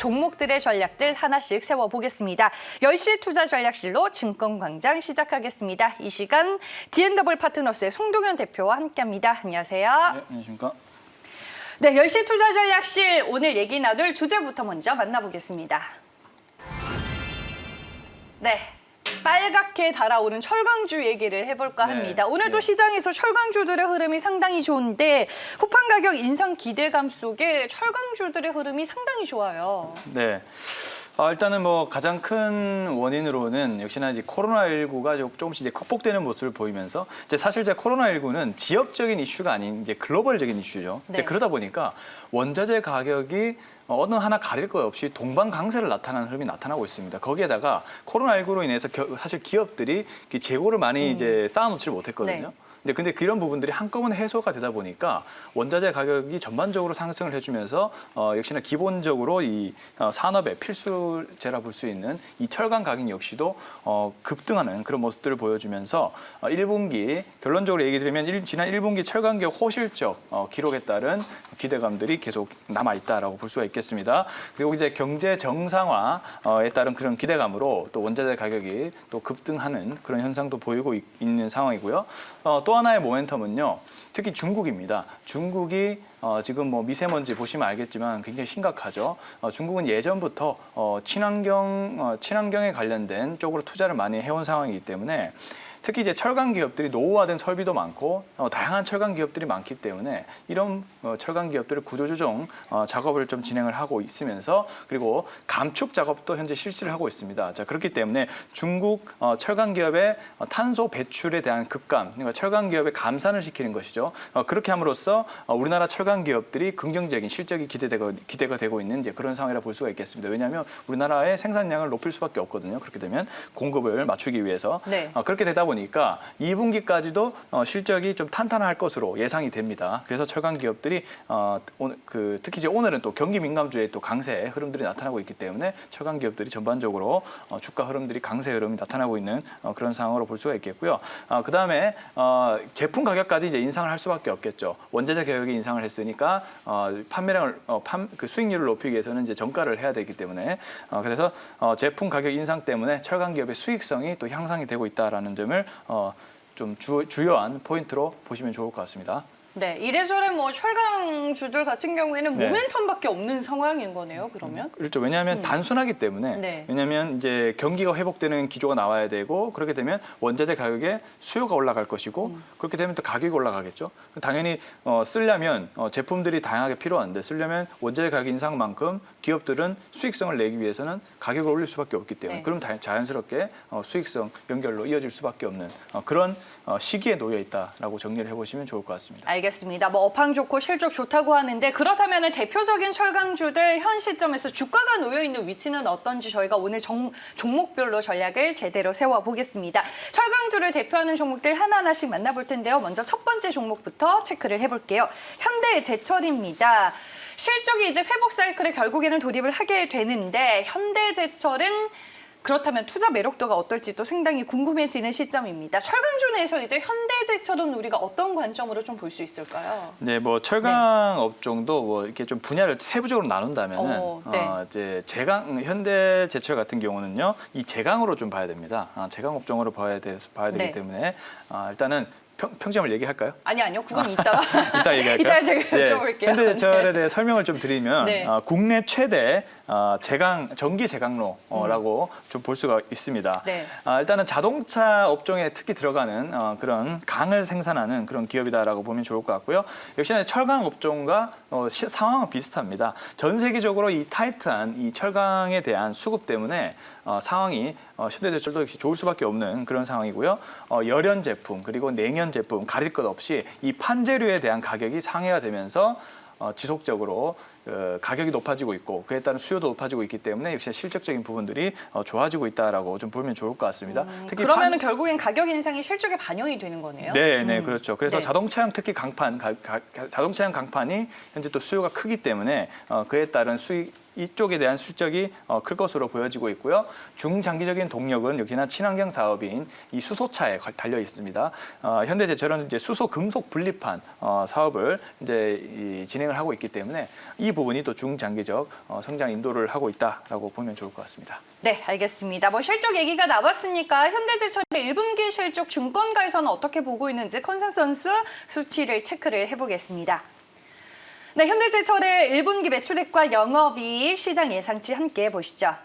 종목들의 전략들 하나씩 세워보겠습니다. 10시 투자 전략실로 증권광장 시작하겠습니다. 이 시간 D&W 파트너스의 송동현 대표와 함께합니다. 안녕하세요. 네, 안녕하십니까. 네, 10시 투자 전략실 오늘 얘기 나눌 주제부터 먼저 만나보겠습니다. 네. 빨갛게 달아오른 철강주 얘기를 해볼까 합니다. 오늘도 시장에서 철강주들의 흐름이 상당히 좋은데 후판 가격 인상 기대감 속에 철강주들의 흐름이 상당히 좋아요. 네. 일단은 뭐 가장 큰 원인으로는 역시나 이제 코로나19가 조금씩 이제 극복되는 모습을 보이면서 이제 사실 이제 코로나19는 지역적인 이슈가 아닌 이제 글로벌적인 이슈죠. 네. 이제 그러다 보니까 원자재 가격이 어느 하나 가릴 것 없이 동반 강세를 나타나는 흐름이 나타나고 있습니다. 거기에다가 코로나19로 인해서 사실 기업들이 재고를 많이 이제 쌓아놓지를 못했거든요. 네. 근데 그런 부분들이 한꺼번에 해소가 되다 보니까 원자재 가격이 전반적으로 상승을 해주면서 역시나 기본적으로 이 산업의 필수재라 볼 수 있는 이 철강 가격 역시도 급등하는 그런 모습들을 보여주면서 1분기 결론적으로 얘기 드리면 지난 1분기 철강 기업 호실적 기록에 따른 기대감들이 계속 남아 있다라고 볼 수가 있겠습니다. 그리고 이제 경제 정상화에 따른 그런 기대감으로 또 원자재 가격이 또 급등하는 그런 현상도 보이고 있는 상황이고요. 또 하나의 모멘텀은요, 특히 중국입니다. 중국이 지금 뭐 미세먼지 보시면 알겠지만 굉장히 심각하죠. 중국은 예전부터 친환경에 관련된 쪽으로 투자를 많이 해온 상황이기 때문에 특히 이제 철강 기업들이 노후화된 설비도 많고 다양한 철강 기업들이 많기 때문에 이런 철강 기업들을 구조조정 작업을 좀 진행을 하고 있으면서 그리고 감축 작업도 현재 실시를 하고 있습니다. 자, 그렇기 때문에 중국 철강 기업의 탄소 배출에 대한 급감, 그러니까 철강 기업의 감산을 시키는 것이죠. 그렇게 함으로써 우리나라 철강 기업들이 긍정적인 실적이 기대가 되고 있는 이제 그런 상황이라 볼 수가 있겠습니다. 왜냐하면 우리나라의 생산량을 높일 수밖에 없거든요. 그렇게 되면 공급을 맞추기 위해서 그렇게 되다 보니까 2분기까지도 실적이 좀 탄탄할 것으로 예상이 됩니다. 그래서 철강 기업들이 특히 이제 오늘은 또 경기 민감주의 또 강세 흐름들이 나타나고 있기 때문에 철강 기업들이 전반적으로 주가 흐름들이 강세 흐름이 나타나고 있는 그런 상황으로 볼 수가 있겠고요. 그다음에 제품 가격까지 이제 인상을 할 수밖에 없겠죠. 원자재 가격이 인상을 했으니까 판매량을 그 수익률을 높이기 위해서는 이제 정가를 해야 되기 때문에 그래서 제품 가격 인상 때문에 철강 기업의 수익성이 또 향상이 되고 있다라는 점을 좀 주요한 포인트로 보시면 좋을 것 같습니다. 네, 이래저래 뭐 철강주들 같은 경우에는 모멘텀밖에 없는 상황인 거네요. 그러면 그렇죠. 왜냐하면 단순하기 때문에 왜냐하면 이제 경기가 회복되는 기조가 나와야 되고 그렇게 되면 원자재 가격에 수요가 올라갈 것이고 그렇게 되면 또 가격이 올라가겠죠. 당연히 쓰려면 제품들이 다양하게 필요한데 쓰려면 원자재 가격 인상만큼 기업들은 수익성을 내기 위해서는 가격을 올릴 수밖에 없기 때문에 그럼 자연스럽게 수익성 연결로 이어질 수밖에 없는 그런 시기에 놓여 있다라고 정리를 해보시면 좋을 것 같습니다. 알겠습니다. 뭐 업황 좋고 실적 좋다고 하는데 그렇다면 대표적인 철강주들 현 시점에서 주가가 놓여 있는 위치는 어떤지 저희가 오늘 종목별로 전략을 제대로 세워보겠습니다. 철강주를 대표하는 종목들 하나하나씩 만나볼 텐데요. 먼저 첫 번째 종목부터 체크를 해볼게요. 현대제철입니다. 실적이 이제 회복 사이클에 결국에는 돌입을 하게 되는데 현대제철은 그렇다면 투자 매력도가 어떨지도 상당히 궁금해지는 시점입니다. 철강주 내에서 이제 현대제철은 우리가 어떤 관점으로 좀 볼 수 있을까요? 네, 뭐 철강 업종도 뭐 이렇게 좀 분야를 세부적으로 나눈다면은 이제 현대제철 같은 경우는요, 이 제강으로 좀 봐야 됩니다. 제강 업종으로 봐야 되기 때문에 일단은 평점을 얘기할까요? 아니요. 그건 이따가 이따 얘기할까요? 이따 제가 여쭤볼게요. 현대제철에 대해 설명을 좀 드리면 국내 최대 전기 제강로라고 좀 볼 수가 있습니다. 일단은 자동차 업종에 특히 들어가는 그런 강을 생산하는 그런 기업이다라고 보면 좋을 것 같고요. 역시나 철강 업종과 상황은 비슷합니다. 전 세계적으로 이 타이트한 이 철강에 대한 수급 때문에 상황이 현대제철도 역시 좋을 수밖에 없는 그런 상황이고요. 열연 제품 그리고 냉연 제품 가릴 것 없이 이 판재료에 대한 가격이 상회가 되면서 지속적으로 가격이 높아지고 있고 그에 따른 수요도 높아지고 있기 때문에 역시 실적적인 부분들이 좋아지고 있다라고 좀 보면 좋을 것 같습니다. 특히 그러면은 결국엔 가격 인상이 실적에 반영이 되는 거네요. 네, 그렇죠. 그래서 자동차용 특히 강판, 자동차용 강판이 현재 또 수요가 크기 때문에 그에 따른 수익이 이쪽에 대한 실적이 클 것으로 보여지고 있고요. 중장기적인 동력은 역시나 친환경 사업인 이 수소차에 달려 있습니다. 현대제철은 이제 수소 금속 분리판 사업을 이제 진행을 하고 있기 때문에 이 부분이 또 중장기적 성장 인도를 하고 있다라고 보면 좋을 것 같습니다. 네, 알겠습니다. 뭐 실적 얘기가 나왔으니까 현대제철의 1분기 실적 증권가에서는 어떻게 보고 있는지 컨센서스 수치를 체크를 해보겠습니다. 네, 현대제철의 1분기 매출액과 영업이익 시장 예상치 함께 보시죠.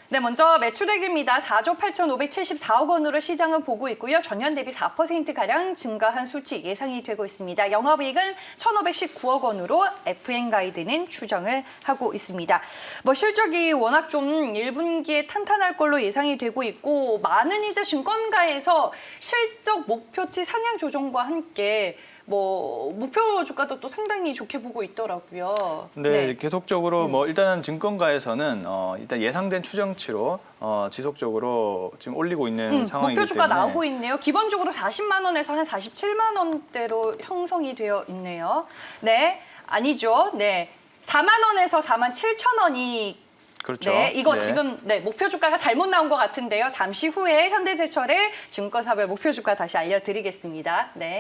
네, 먼저 매출액입니다. 4조 8,574억 원으로 시장은 보고 있고요. 전년 대비 4%가량 증가한 수치 예상이 되고 있습니다. 영업이익은 1,519억 원으로 FM 가이드는 추정을 하고 있습니다. 뭐 실적이 워낙 좀 1분기에 탄탄할 걸로 예상이 되고 있고 많은 이제 증권가에서 실적 목표치 상향 조정과 함께 뭐 목표 주가도 또 상당히 좋게 보고 있더라고요. 네, 계속적으로 뭐 일단은 증권가에서는 일단 예상된 추정치로 지속적으로 지금 올리고 있는 상황이기 목표 주가 때문에 나오고 있네요. 기본적으로 40만 원에서 한 47만 원대로 형성이 되어 있네요. 네, 아니죠. 네, 4만 원에서 4만 7천 원이 그렇죠. 네, 이거 네. 지금 목표 주가가 잘못 나온 것 같은데요. 잠시 후에 현대제철의 증권사별 목표 주가 다시 알려드리겠습니다. 네.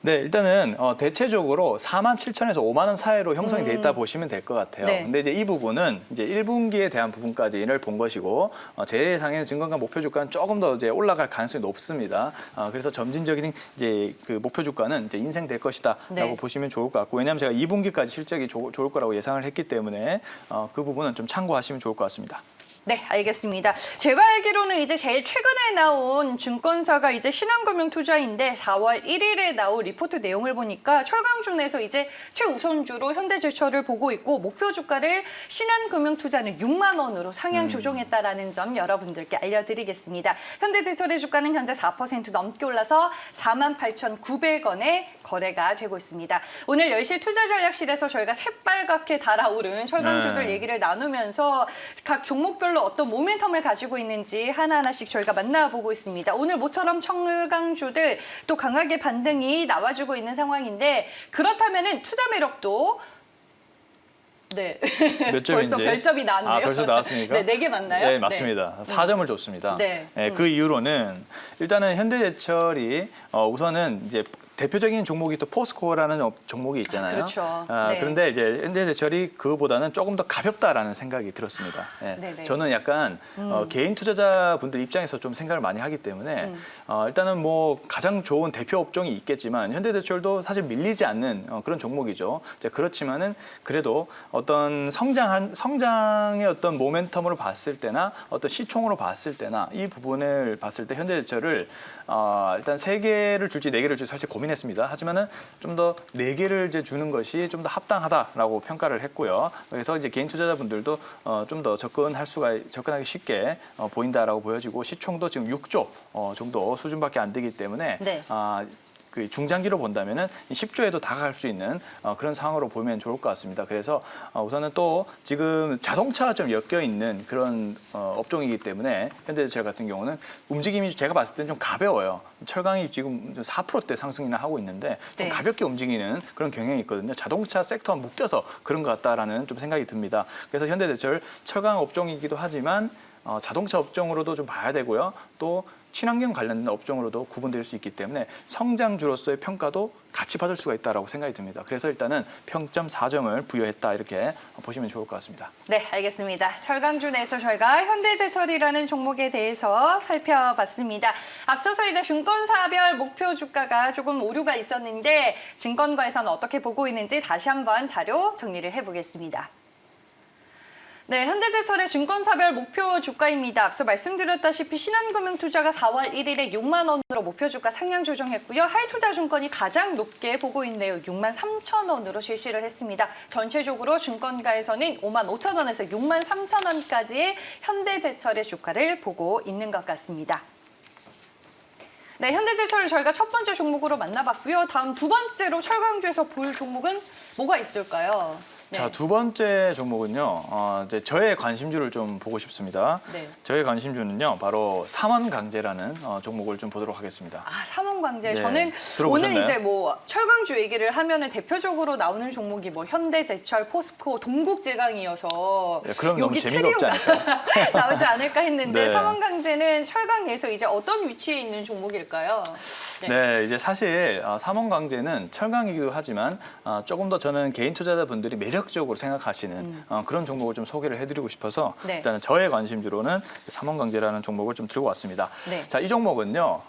네, 일단은 대체적으로 4만 7천에서 5만 원 사이로 형성이 돼 있다 보시면 될 것 같아요. 네. 근데 이제 이 부분은 이제 1분기에 대한 부분까지를 본 것이고 제 예상에는 증권가 목표 주가는 조금 더 이제 올라갈 가능성이 높습니다. 그래서 점진적인 이제 그 목표 주가는 이제 인생될 것이다라고 네. 보시면 좋을 것 같고, 왜냐하면 제가 2분기까지 실적이 좋을 거라고 예상을 했기 때문에 그 부분은 좀 참고하시면 좋을 것 같습니다. 네, 알겠습니다. 제가 알기로는 이제 제일 최근에 나온 증권사가 이제 신한금융투자인데 4월 1일에 나온 리포트 내용을 보니까 철강준에서 이제 최우선주로 현대제철을 보고 있고 목표 주가를 신한금융투자는 6만 원으로 상향 조정했다라는 점 여러분들께 알려드리겠습니다. 현대제철의 주가는 현재 4% 넘게 올라서 48,900원에 거래가 되고 있습니다. 오늘 10시 투자전략실에서 저희가 새빨갛게 달아오른 철강주들 얘기를 나누면서 각 종목별로 어떤 모멘텀을 가지고 있는지 하나하나씩 저희가 만나보고 있습니다. 오늘 모처럼 철강주들 또 강하게 반등이 나와주고 있는 상황인데 그렇다면은 투자 매력도 네. 몇 점인지? 벌써 별점이 나왔네요. 벌써 나왔습니까? 네, 4개 맞나요? 네, 맞습니다. 4점을 줬습니다. 네. 그 이유로는 일단은 현대제철이 우선은 이제 대표적인 종목이 또 포스코라는 종목이 있잖아요. 그렇죠. 네. 그런데 이제 현대제철이 그거보다는 조금 더 가볍다라는 생각이 들었습니다. 네네. 저는 약간 개인 투자자분들 입장에서 좀 생각을 많이 하기 때문에 일단은 뭐 가장 좋은 대표 업종이 있겠지만 현대제철도 사실 밀리지 않는 그런 종목이죠. 그렇지만은 그래도 어떤 성장의 어떤 모멘텀으로 봤을 때나 어떤 시총으로 봤을 때나 이 부분을 봤을 때 현대제철을 일단 3개를 줄지 4개를 줄지 사실 고민했습니다. 하지만은 좀 더 4개를 이제 주는 것이 좀 더 합당하다라고 평가를 했고요. 그래서 이제 개인 투자자분들도 좀 더 접근하기 쉽게 보인다라고 보여지고, 시총도 지금 6조 정도 수준밖에 안 되기 때문에 네. 그 중장기로 본다면은 10조에도 다가갈 수 있는 그런 상황으로 보면 좋을 것 같습니다. 그래서 우선은 또 지금 자동차가 좀 엮여 있는 그런 업종이기 때문에 현대제철 같은 경우는 움직임이 제가 봤을 때는 좀 가벼워요. 철강이 지금 4%대 상승이나 하고 있는데 좀 네. 가볍게 움직이는 그런 경향이 있거든요. 자동차 섹터와 묶여서 그런 것 같다라는 좀 생각이 듭니다. 그래서 현대제철 철강 업종이기도 하지만 자동차 업종으로도 좀 봐야 되고요. 또 친환경 관련된 업종으로도 구분될 수 있기 때문에 성장주로서의 평가도 같이 받을 수가 있다고 생각이 듭니다. 그래서 일단은 평점 4점을 부여했다, 이렇게 보시면 좋을 것 같습니다. 네, 알겠습니다. 철강주 내에서 저희가 현대제철이라는 종목에 대해서 살펴봤습니다. 앞서서 이제 증권사별 목표 주가가 조금 오류가 있었는데 증권가에서는 어떻게 보고 있는지 다시 한번 자료 정리를 해보겠습니다. 네, 현대제철의 증권사별 목표 주가입니다. 앞서 말씀드렸다시피 신한금융투자가 4월 1일에 6만 원으로 목표 주가 상향 조정했고요. 하이투자증권이 가장 높게 보고 있네요. 6만 3천 원으로 실시를 했습니다. 전체적으로 증권가에서는 5만 5천 원에서 6만 3천 원까지의 현대제철의 주가를 보고 있는 것 같습니다. 네, 현대제철을 저희가 첫 번째 종목으로 만나봤고요. 다음 두 번째로 철강주에서 볼 종목은 뭐가 있을까요? 네. 자, 두 번째 종목은요. 이제 저의 관심주를 좀 보고 싶습니다. 네. 저의 관심주는요. 바로 삼원강제라는 종목을 좀 보도록 하겠습니다. 아, 삼원강제. 네, 저는 들어보셨나요? 오늘 이제 뭐 철강주 얘기를 하면은 대표적으로 나오는 종목이 뭐 현대제철, 포스코, 동국제강이어서 네, 그럼 너무 여기 재미가 없지 트리오가 않을까요? 나오지 않을까 했는데 네. 삼원강제는 철강 내에서 이제 어떤 위치에 있는 종목일까요? 네, 이제 사실 삼원강제는 철강이기도 하지만 조금 더 저는 개인 투자자분들이 매력적으로 생각하시는 그런 종목을 좀 소개를 해드리고 싶어서 네. 일단은 저의 관심주로는 삼원강제라는 종목을 좀 들고 왔습니다. 네. 자, 이 종목은요,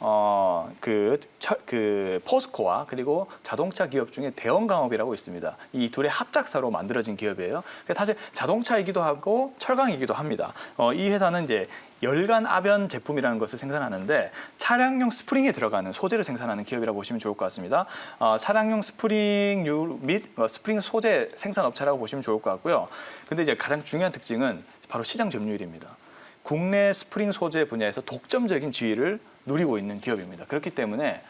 그 포스코와 그리고 자동차 기업 중에 대원강업이라고 있습니다. 이 둘의 합작사로 만들어진 기업이에요. 그래서 사실 자동차이기도 하고 철강이기도 합니다. 이 회사는 이제 열간 압연 제품이라는 것을 생산하는데 차량용 스프링에 들어가는 소재를 생산하는 기업이라고 보시면 좋을 것 같습니다. 차량용 스프링류 및 스프링 소재 생산업체라고 보시면 좋을 것 같고요. 근데 이제 가장 중요한 특징은 바로 시장 점유율입니다. 국내 스프링 소재 분야에서 독점적인 지위를 누리고 있는 기업입니다. 그렇기 때문에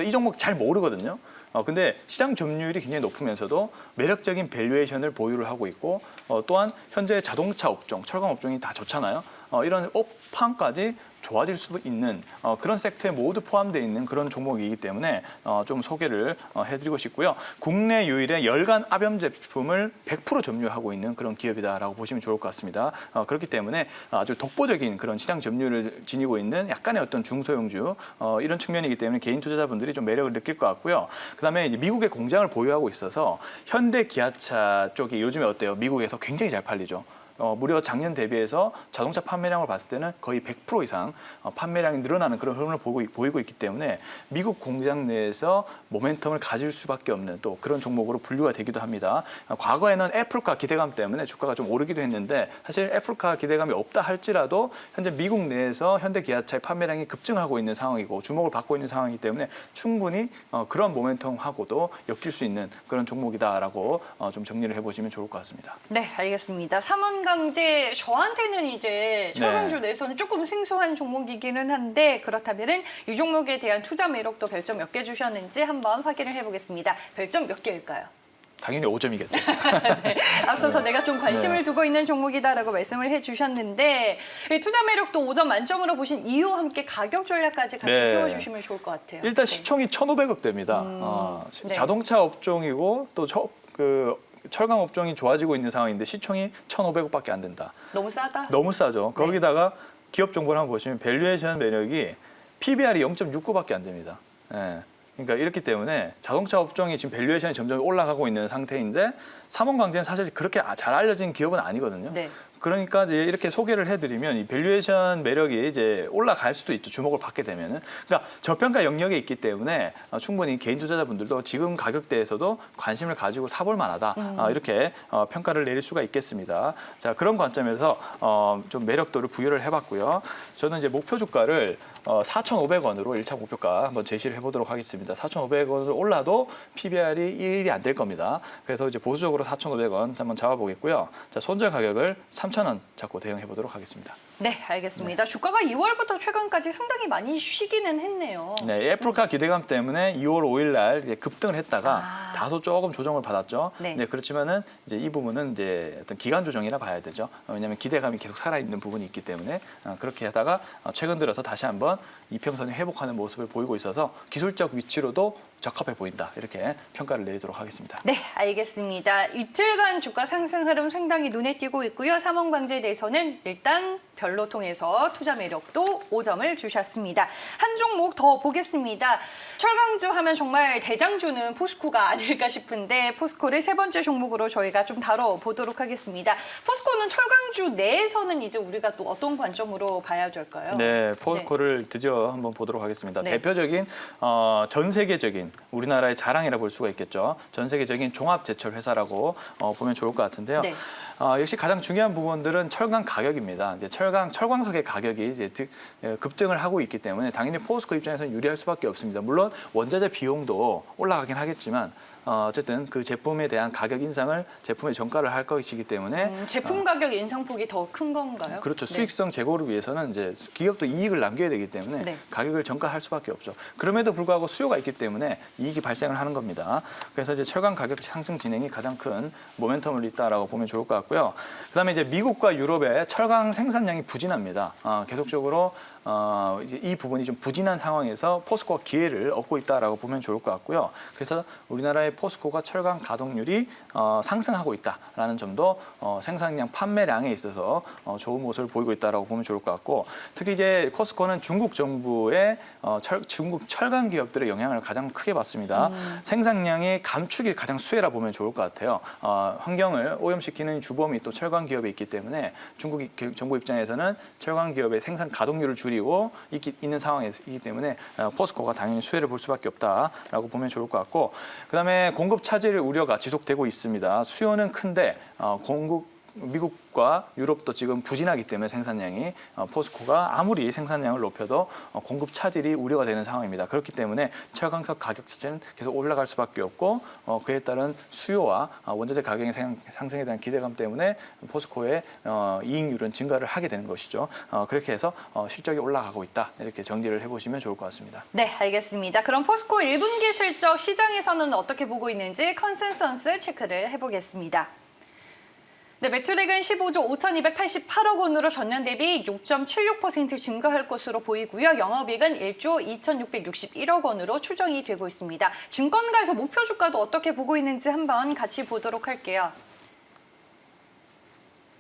이 종목 잘 모르거든요. 근데 시장 점유율이 굉장히 높으면서도 매력적인 밸류에이션을 보유를 하고 있고 또한 현재 자동차 업종, 철강 업종이 다 좋잖아요. 이런 업황까지 좋아질 수 있는 그런 섹터에 모두 포함되어 있는 그런 종목이기 때문에 좀 소개를 해드리고 싶고요. 국내 유일의 열간 압염 제품을 100% 점유하고 있는 그런 기업이다라고 보시면 좋을 것 같습니다. 그렇기 때문에 아주 독보적인 그런 시장 점유율을 지니고 있는 약간의 어떤 중소형주 이런 측면이기 때문에 개인 투자자분들이 좀 매력을 느낄 것 같고요. 그다음에 이제 미국의 공장을 보유하고 있어서 현대 기아차 쪽이 요즘에 어때요? 미국에서 굉장히 잘 팔리죠. 무려 작년 대비해서 자동차 판매량을 봤을 때는 거의 100% 이상 판매량이 늘어나는 그런 흐름을 보이고 있기 때문에 미국 공장 내에서 모멘텀을 가질 수밖에 없는 또 그런 종목으로 분류가 되기도 합니다. 과거에는 애플카 기대감 때문에 주가가 좀 오르기도 했는데 사실 애플카 기대감이 없다 할지라도 현재 미국 내에서 현대 기아차의 판매량이 급증하고 있는 상황이고 주목을 받고 있는 상황이기 때문에 충분히 그런 모멘텀하고도 엮일 수 있는 그런 종목이다라고 좀 정리를 해보시면 좋을 것 같습니다. 네, 알겠습니다. 삼원강제 저한테는 이제 철강주 네. 내에서는 조금 생소한 종목이기는 한데 그렇다면은 이 종목에 대한 투자 매력도 별점 몇 개 주셨는지 한번 확인을 해보겠습니다. 별점 몇 개일까요? 당연히 5점이겠죠. 네, 앞서서 내가 좀 관심을 네. 두고 있는 종목이다라고 말씀을 해주셨는데 이 투자 매력도 5점 만점으로 보신 이유와 함께 가격 전략까지 같이 네. 세워주시면 좋을 것 같아요. 일단 네. 시총이 1,500억 대입니다. 네. 자동차 업종이고 또 철강 업종이 좋아지고 있는 상황인데 시총이 1,500억밖에 안 된다. 너무 싸다. 너무 싸죠. 네. 거기다가 기업 정보를 한번 보시면 밸류에이션 매력이 PBR이 0.69밖에 안 됩니다. 예. 그러니까 이렇기 때문에 자동차 업종이 지금 밸류에이션이 점점 올라가고 있는 상태인데 삼원강제는 사실 그렇게 잘 알려진 기업은 아니거든요. 네. 그러니까 이제 이렇게 소개를 해드리면 이 밸류에이션 매력이 이제 올라갈 수도 있죠. 주목을 받게 되면은. 그러니까 저평가 영역에 있기 때문에 충분히 개인 투자자분들도 지금 가격대에서도 관심을 가지고 사볼 만하다. 이렇게 평가를 내릴 수가 있겠습니다. 자, 그런 관점에서 좀 매력도를 부여를 해봤고요. 저는 이제 목표 주가를 4,500원으로 1차 목표가 한번 제시를 해보도록 하겠습니다. 4,500원으로 올라도 PBR이 1이 안 될 겁니다. 그래서 이제 보수적으로 4,500원 한번 잡아보겠고요. 자, 손절 가격을 3,000원 잡고 대응해 보도록 하겠습니다. 네, 알겠습니다. 주가가 2월부터 최근까지 상당히 많이 쉬기는 했네요. 네, 애플카 기대감 때문에 2월 5일 날 이제 급등을 했다가 다소 조금 조정을 받았죠. 네. 네, 그렇지만은 이제 이 부분은 이제 어떤 기간 조정이라 봐야 되죠. 왜냐하면 기대감이 계속 살아 있는 부분이 있기 때문에 그렇게 하다가 최근 들어서 다시 한번 이평선이 회복하는 모습을 보이고 있어서 기술적 위치로도 적합해 보인다. 이렇게 평가를 내리도록 하겠습니다. 네, 알겠습니다. 이틀간 주가 상승 흐름 상당히 눈에 띄고 있고요. 삼원강제에 대해서는 일단 별로 통해서 투자 매력도 5점을 주셨습니다. 한 종목 더 보겠습니다. 철강주 하면 정말 대장주는 포스코가 아닐까 싶은데 포스코를 세 번째 종목으로 저희가 좀 다뤄보도록 하겠습니다. 포스코는 철강주 내에서는 이제 우리가 또 어떤 관점으로 봐야 될까요? 네, 포스코를 드디어 한번 보도록 하겠습니다. 네. 대표적인 전 세계적인 우리나라의 자랑이라 볼 수가 있겠죠. 전 세계적인 종합 제철 회사라고 보면 좋을 것 같은데요. 네. 역시 가장 중요한 부분들은 철강 가격입니다. 이제 철광석의 가격이 이제 급등을 하고 있기 때문에 당연히 포스코 입장에서는 유리할 수밖에 없습니다. 물론 원자재 비용도 올라가긴 하겠지만 어쨌든 그 제품에 대한 가격 인상을 제품의 정가를 할 것이기 때문에 제품 가격 인상폭이 더 큰 건가요? 그렇죠. 네. 수익성 제고를 위해서는 이제 기업도 이익을 남겨야 되기 때문에 네. 가격을 정가할 수밖에 없죠. 그럼에도 불구하고 수요가 있기 때문에 이익이 발생을 하는 겁니다. 그래서 이제 철강 가격 상승 진행이 가장 큰 모멘텀을 있다라고 보면 좋을 것 같고요. 그다음에 이제 미국과 유럽의 철강 생산량이 부진합니다. 계속적으로 이제 이 부분이 좀 부진한 상황에서 포스코가 기회를 얻고 있다라고 보면 좋을 것 같고요. 그래서 우리나라의 포스코가 철강 가동률이 상승하고 있다라는 점도 생산량 판매량에 있어서 좋은 모습을 보이고 있다라고 보면 좋을 것 같고, 특히 이제 코스코는 중국 정부의 중국 철강 기업들의 영향을 가장 크게 받습니다. 생산량의 감축이 가장 수혜라 보면 좋을 것 같아요. 환경을 오염시키는 주범이 또 철강 기업에 있기 때문에 중국 정부 입장에서는 철강 기업의 생산 가동률을 줄이고 있는 상황이기 때문에 포스코가 당연히 수혜를 볼 수밖에 없다라고 보면 좋을 것 같고, 그다음에 공급 차질 우려가 지속되고 있습니다. 수요는 큰데 미국과 유럽도 지금 부진하기 때문에 생산량이 포스코가 아무리 생산량을 높여도 공급 차질이 우려가 되는 상황입니다. 그렇기 때문에 철강석 가격 자체는 계속 올라갈 수밖에 없고, 그에 따른 수요와 원자재 가격의 상승에 대한 기대감 때문에 포스코의 이익률은 증가를 하게 되는 것이죠. 그렇게 해서 실적이 올라가고 있다, 이렇게 정리를 해보시면 좋을 것 같습니다. 네, 알겠습니다. 그럼 포스코 1분기 실적 시장에서는 어떻게 보고 있는지 컨센서스 체크를 해보겠습니다. 네, 매출액은 15조 5,288억 원으로 전년 대비 6.76% 증가할 것으로 보이고요. 영업이익은 1조 2,661억 원으로 추정이 되고 있습니다. 증권가에서 목표 주가도 어떻게 보고 있는지 한번 같이 보도록 할게요.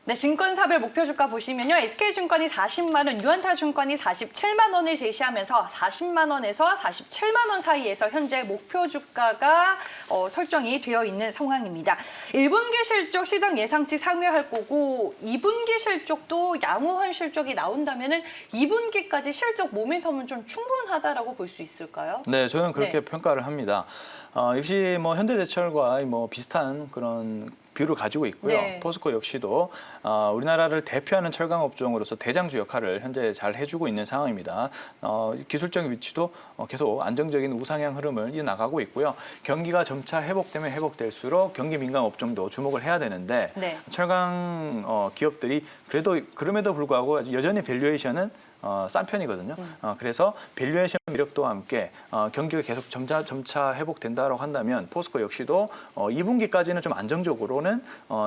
네, 증권사별 목표 주가 보시면요. SK증권이 40만 원, 유한타증권이 47만 원을 제시하면서 40만 원에서 47만 원 사이에서 현재 목표 주가가 설정이 되어 있는 상황입니다. 1분기 실적 시장 예상치 상회할 거고 2분기 실적도 양호한 실적이 나온다면은 2분기까지 실적 모멘텀은 좀 충분하다라고 볼 수 있을까요? 네, 저는 그렇게 평가를 합니다. 역시 뭐 현대제철과 뭐 비슷한 그런 뷰를 가지고 있고요. 네. 포스코 역시도 우리나라를 대표하는 철강 업종으로서 대장주 역할을 현재 잘 해주고 있는 상황입니다. 기술적인 위치도 계속 안정적인 우상향 흐름을 이어나가고 있고요. 경기가 점차 회복되면 회복될수록 경기 민감 업종도 주목을 해야 되는데 네. 철강 기업들이 그럼에도 불구하고 여전히 밸류에이션은 싼 편이거든요. 그래서 밸류에이션 매력도와 함께 경기가 계속 점차 회복된다고 한다면 포스코 역시도 2분기까지는 좀 안정적으로는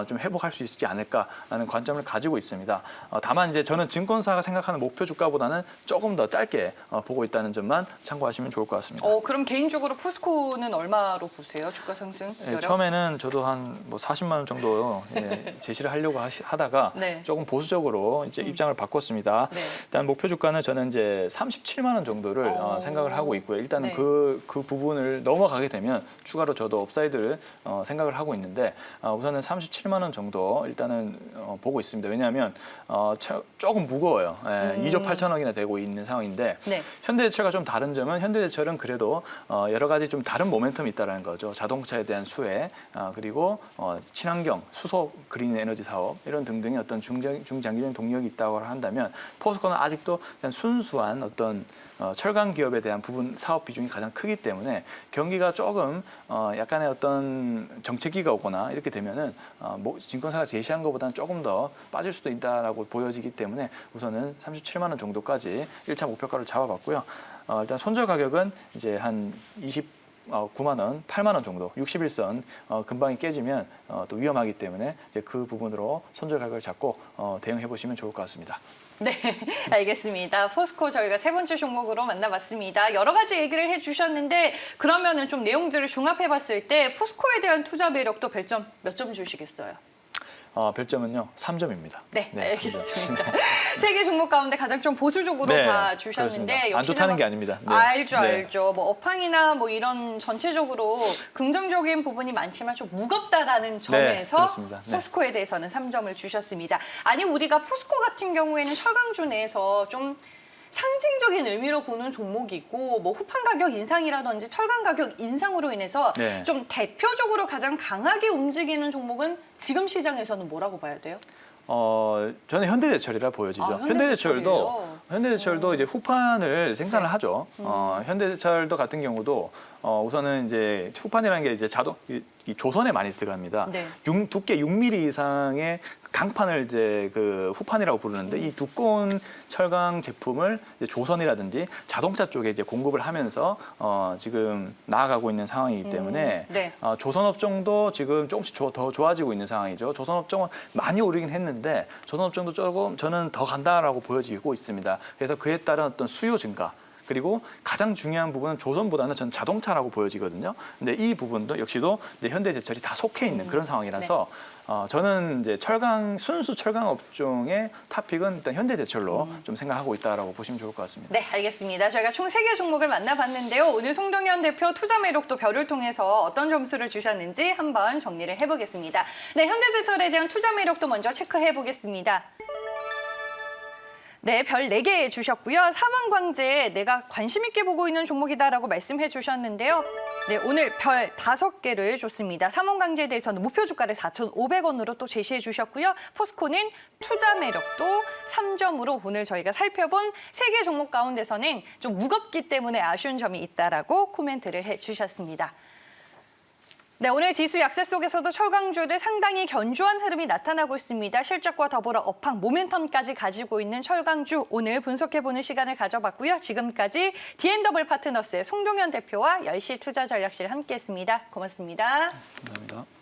좀 회복할 수 있지 않을까라는 관점을 가지고 있습니다. 다만 이제 저는 증권사가 생각하는 목표 주가보다는 조금 더 짧게 보고 있다는 점만 참고하시면 좋을 것 같습니다. 그럼 개인적으로 포스코는 얼마로 보세요? 주가 상승? 네, 처음에는 저도 한 뭐 40만 원 정도 제시를 하려고 하다가 네. 조금 보수적으로 이제 입장을 바꿨습니다. 네. 일단 목표 주가는 저는 이제 37만 원 정도를 생각을 하고 있고요. 일단은 네. 그 부분을 넘어가게 되면 추가로 저도 업사이드를 생각을 하고 있는데 우선은 37만 원 정도 일단은 보고 있습니다. 왜냐하면 조금 무거워요. 2조 8천억이나 되고 있는 상황인데 네. 현대제철과 좀 다른 점은 현대제철은 그래도 여러 가지 좀 다른 모멘텀이 있다는 거죠. 자동차에 대한 수혜, 그리고 친환경, 수소 그린 에너지 사업 이런 등등의 어떤 중장기적인 동력이 있다고 한다면 포스코는 아직도 그냥 순수한 어떤 철강 기업에 대한 부분 사업 비중이 가장 크기 때문에 경기가 조금 약간의 어떤 정체기가 오거나 이렇게 되면은 증권사가 제시한 것보다는 조금 더 빠질 수도 있다라고 보여지기 때문에 우선은 37만 원 정도까지 1차 목표가를 잡아봤고요. 일단 손절 가격은 이제 한 9만 원, 8만 원 정도, 61선 금방이 깨지면 또 위험하기 때문에 이제 그 부분으로 손절 가격을 잡고 대응해 보시면 좋을 것 같습니다. 네, 알겠습니다. 포스코 저희가 세 번째 종목으로 만나봤습니다. 여러 가지 얘기를 해주셨는데 그러면은 좀 내용들을 종합해봤을 때 포스코에 대한 투자 매력도 별점 몇 점 주시겠어요? 별점은요 3점입니다. 네, 알겠습니다. 세 개 종목 가운데 가장 좀 보수적으로 봐주셨는데 안 좋다는 게 아닙니다. 네. 알죠. 뭐 업황이나 뭐 이런 전체적으로 긍정적인 부분이 많지만 좀 무겁다라는 점에서 그렇습니다. 포스코에 대해서는 3점을 주셨습니다. 아니 우리가 포스코 같은 경우에는 철강주 내에서 좀 상징적인 의미로 보는 종목이 있고 뭐 후판 가격 인상이라든지 철강 가격 인상으로 인해서 좀 대표적으로 가장 강하게 움직이는 종목은 지금 시장에서는 뭐라고 봐야 돼요? 저는 현대제철이라 보여지죠. 아, 현대제철이에요? 현대제철도 이제 후판을 생산을 하죠. 현대제철도 같은 경우도 우선은 이제 후판이라는 게 이제 이 조선에 많이 들어갑니다. 네. 두께 6mm 이상의 강판을 이제 그 후판이라고 부르는데 이 두꺼운 철강 제품을 이제 조선이라든지 자동차 쪽에 이제 공급을 하면서 지금 나아가고 있는 상황이기 때문에 네. 조선업종도 지금 조금씩 더 좋아지고 있는 상황이죠. 조선업종은 많이 오르긴 했는데 조선업종도 조금 저는 더 간다라고 보여지고 있습니다. 그래서 그에 따른 어떤 수요 증가. 그리고 가장 중요한 부분은 조선보다는 저는 자동차라고 보여지거든요. 근데 이 부분도 역시도 이제 현대제철이 다 속해 있는 그런 상황이라서 저는 이제 순수 철강 업종의 탑픽은 일단 현대제철로 좀 생각하고 있다라고 보시면 좋을 것 같습니다. 네, 알겠습니다. 저희가 총 3개 종목을 만나봤는데요. 오늘 송동현 대표 투자 매력도 별을 통해서 어떤 점수를 주셨는지 한번 정리를 해보겠습니다. 네, 현대제철에 대한 투자 매력도 먼저 체크해보겠습니다. 네, 별 4개 주셨고요. 삼원광재 내가 관심 있게 보고 있는 종목이다라고 말씀해 주셨는데요. 네, 오늘 별 5개를 줬습니다. 삼원광재에 대해서는 목표 주가를 4,500원으로 또 제시해 주셨고요. 포스코는 투자 매력도 3점으로 오늘 저희가 살펴본 3개 종목 가운데서는 좀 무겁기 때문에 아쉬운 점이 있다라고 코멘트를 해 주셨습니다. 네, 오늘 지수 약세 속에서도 철강주들 상당히 견조한 흐름이 나타나고 있습니다. 실적과 더불어 업황, 모멘텀까지 가지고 있는 철강주 오늘 분석해보는 시간을 가져봤고요. 지금까지 D&W 파트너스의 송동현 대표와 10시 투자전략실 함께했습니다. 고맙습니다. 감사합니다.